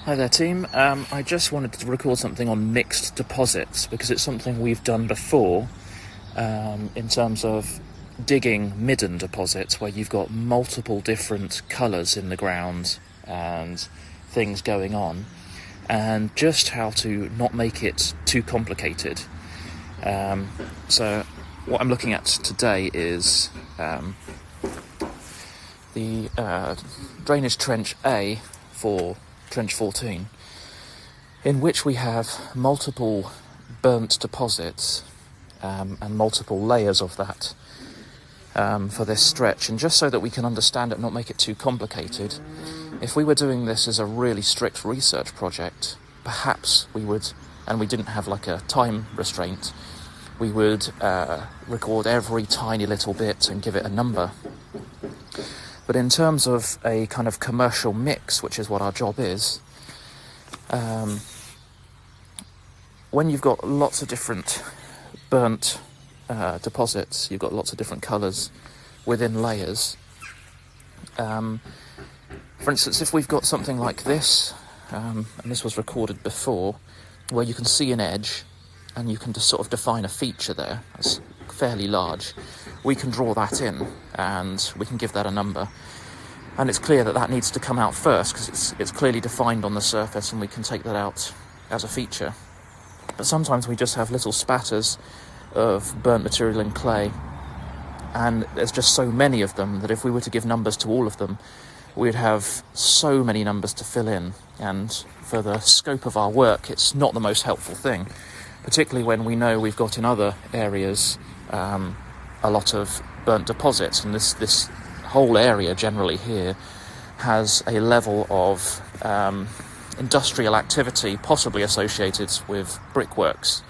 Hi there team, I just wanted to record something on mixed deposits because it's something we've done before in terms of digging midden deposits where you've got multiple different colours in the ground and things going on, and just how to not make it too complicated. So what I'm looking at today is the drainage trench A for Trench 14, in which we have multiple burnt deposits and multiple layers of that for this stretch. And just so that we can understand it, not make it too complicated, if we were doing this as a really strict research project, perhaps we would, and we didn't have like a time restraint, we would record every tiny little bit and give it a number. But in terms of a kind of commercial mix, which is what our job is, when you've got lots of different burnt deposits, you've got lots of different colours within layers. For instance, if we've got something like this, and this was recorded before, where you can see an edge and you can just sort of define a feature there that's fairly large, we can draw that in and we can give that a number. And it's clear that that needs to come out first because it's clearly defined on the surface and we can take that out as a feature. But sometimes we just have little spatters of burnt material and clay, and there's just so many of them that if we were to give numbers to all of them, we'd have so many numbers to fill in, and for the scope of our work it's not the most helpful thing, particularly when we know we've got in other areas a lot of burnt deposits, and this whole area generally here has a level of industrial activity possibly associated with brickworks.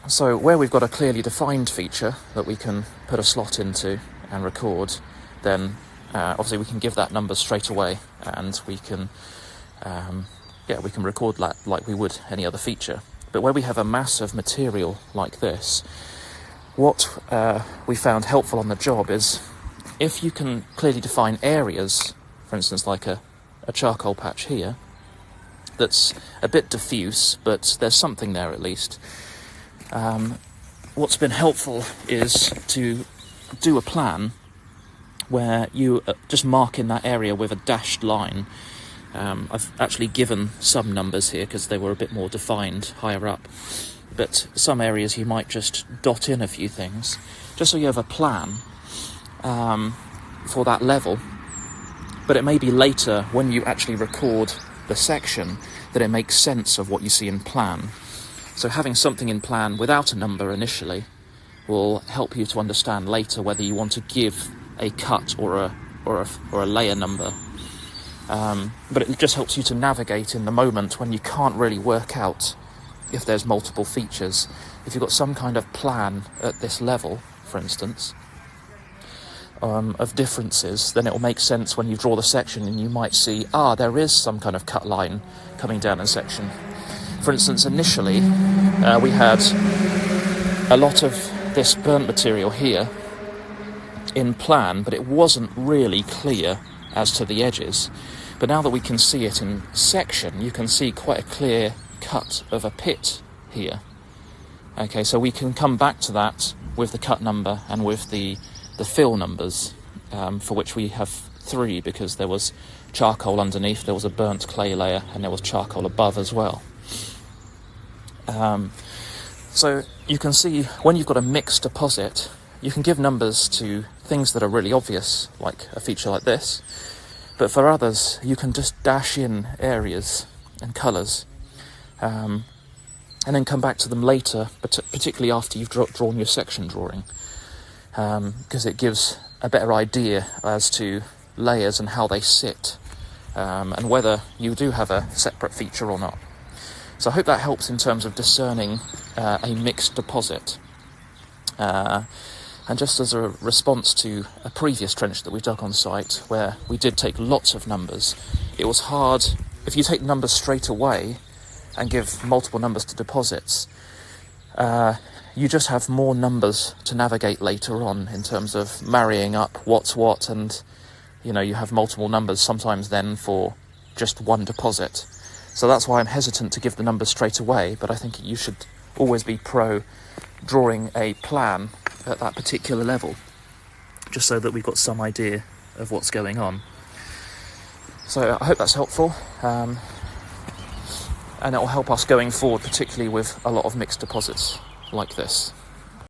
So where we've got a clearly defined feature that we can put a slot into and record, then obviously we can give that number straight away, and we can we can record that like we would any other feature. But where we have a mass of material like this, what we found helpful on the job is if you can clearly define areas, for instance like a charcoal patch here, that's a bit diffuse, but there's something there at least. What's been helpful is to do a plan where you just mark in that area with a dashed line. I've actually given some numbers here because they were a bit more defined higher up, but some areas you might just dot in a few things, just so you have a plan for that level. But it may be later when you actually record the section that it makes sense of what you see in plan. So having something in plan without a number initially will help you to understand later whether you want to give a cut or a layer number. But it just helps you to navigate in the moment when you can't really work out if there's multiple features. If you've got some kind of plan at this level, for instance, of differences, then it will make sense when you draw the section and you might see, there is some kind of cut line coming down a section. For instance, initially we had a lot of this burnt material here in plan, but it wasn't really clear as to the edges. But now that we can see it in section, you can see quite a clear cut of a pit here. Okay, so we can come back to that with the cut number and with the fill numbers, for which we have 3 because there was charcoal underneath, there was a burnt clay layer, and there was charcoal above as well. So you can see when you've got a mixed deposit, you can give numbers to things that are really obvious, like a feature like this. But for others, you can just dash in areas and colours, and then come back to them later, but particularly after you've drawn your section drawing, because it gives a better idea as to layers and how they sit, and whether you do have a separate feature or not. So I hope that helps in terms of discerning a mixed deposit. And just as a response to a previous trench that we dug on site, where we did take lots of numbers, it was hard. If you take numbers straight away and give multiple numbers to deposits, you just have more numbers to navigate later on in terms of marrying up what's what, and you have multiple numbers sometimes then for just one deposit. So that's why I'm hesitant to give the numbers straight away, but I think you should always be pro drawing a plan at that particular level, just so that we've got some idea of what's going on. So I hope that's helpful, and it will help us going forward, particularly with a lot of mixed deposits like this.